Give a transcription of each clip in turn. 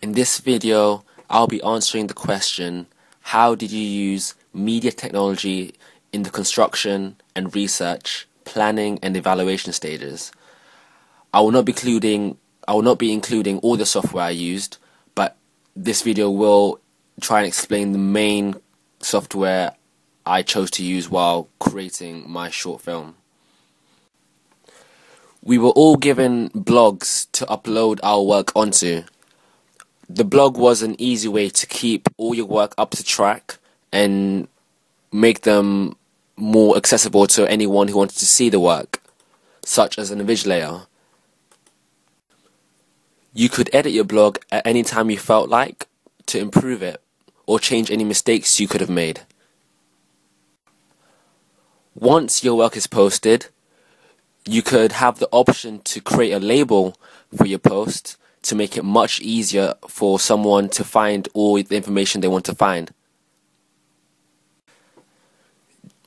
In this video, I'll be answering the question, how did you use media technology in the construction and research, planning and evaluation stages? I will not be including all the software I used, but this video will try and explain the main software I chose to use while creating my short film. We were all given blogs to upload our work onto. The blog was an easy way to keep all your work up to track and make them more accessible to anyone who wanted to see the work, such as an invigilator. You could edit your blog at any time you felt like to improve it or change any mistakes you could have made. Once your work is posted, you could have the option to create a label for your post to make it much easier for someone to find all the information they want to find.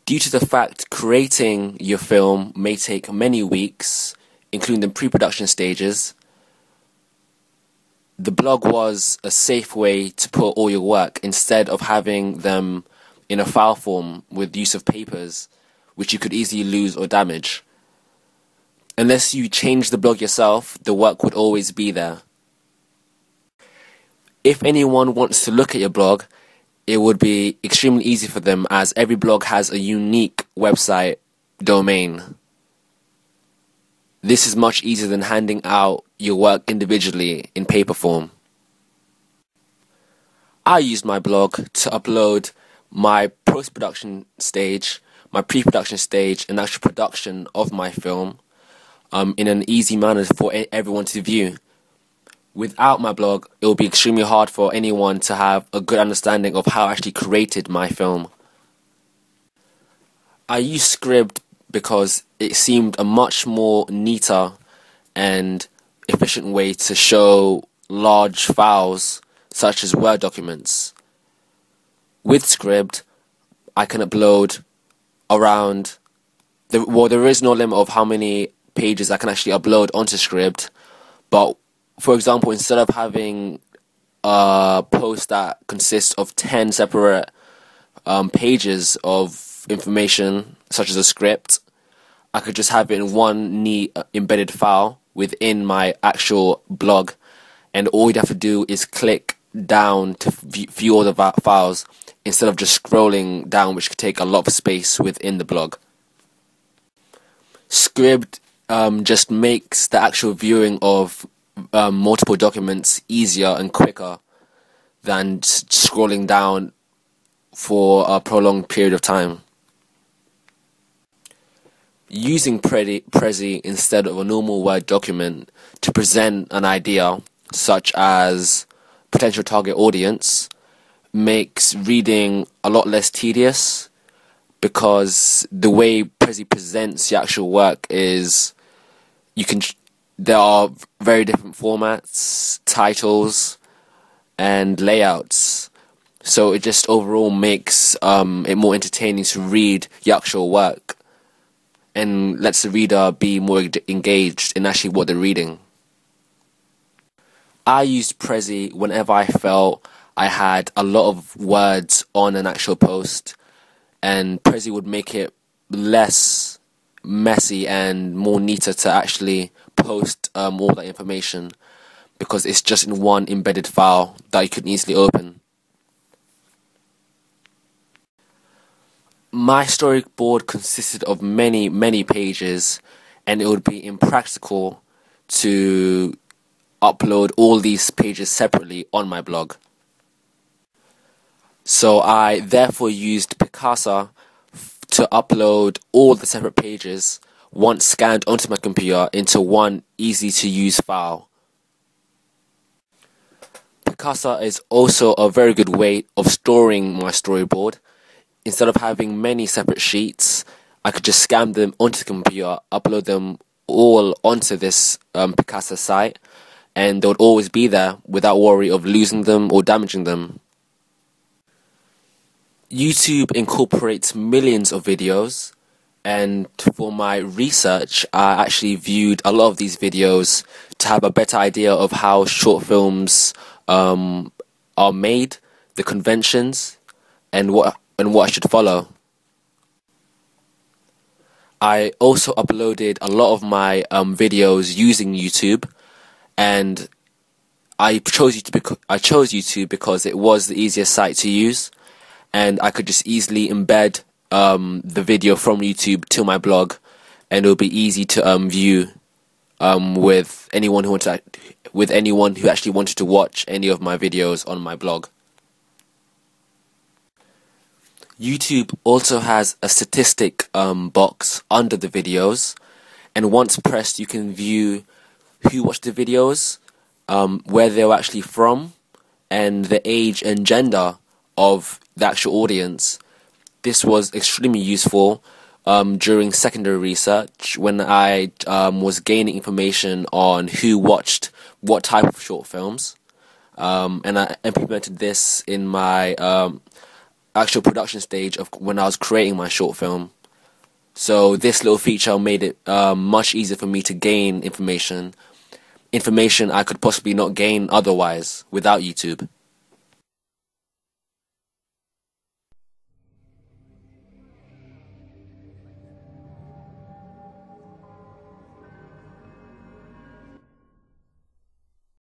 Due to the fact creating your film may take many weeks, including the pre-production stages, the blog was a safe way to put all your work instead of having them in a file form with use of papers, which you could easily lose or damage. Unless you change the blog yourself, the work would always be there. If anyone wants to look at your blog, it would be extremely easy for them as every blog has a unique website domain. This is much easier than handing out your work individually in paper form. I used my blog to upload my post-production stage, my pre-production stage, and actual production of my film in an easy manner for everyone to view. Without my blog, it would be extremely hard for anyone to have a good understanding of how I actually created my film. I used Scribd because it seemed a much more neater and efficient way to show large files such as Word documents. With Scribd, I can upload around there is no limit of how many pages I can actually upload onto Scribd, but for example, instead of having a post that consists of 10 separate pages of information, such as a script, I could just have it in one neat embedded file within my actual blog, and all you'd have to do is click down to view all the files instead of just scrolling down, which could take a lot of space within the blog. Scribd just makes the actual viewing of multiple documents easier and quicker than scrolling down for a prolonged period of time. Using Prezi instead of a normal Word document to present an idea, such as potential target audience, makes reading a lot less tedious, because the way Prezi presents the actual work is there are very different formats, titles, and layouts. So it just overall makes it more entertaining to read the actual work and lets the reader be more engaged in actually what they're reading. I used Prezi whenever I felt I had a lot of words on an actual post, and Prezi would make it less messy and more neater to actually post all that information, because it's just in one embedded file that you can easily open. My storyboard consisted of many pages, and it would be impractical to upload all these pages separately on my blog. So I therefore used Picasa to upload all the separate pages once scanned onto my computer into one easy-to-use file. Picasa is also a very good way of storing my storyboard. Instead of having many separate sheets, I could just scan them onto the computer, upload them all onto this Picasa site, and they would always be there without worry of losing them or damaging them. YouTube incorporates millions of videos, and for my research I actually viewed a lot of these videos to have a better idea of how short films are made, the conventions, and what I should follow. I also uploaded a lot of my videos using YouTube, and I chose YouTube because it was the easiest site to use, and I could just easily embed the video from YouTube to my blog, and it would be easy to view with anyone who actually wanted to watch any of my videos on my blog. YouTube also has a statistic box under the videos, and once pressed you can view who watched the videos, where they were actually from, and the age and gender of the actual audience. This was extremely useful during secondary research when I was gaining information on who watched what type of short films, and I implemented this in my actual production stage of when I was creating my short film. So this little feature made it much easier for me to gain information I could possibly not gain otherwise without YouTube.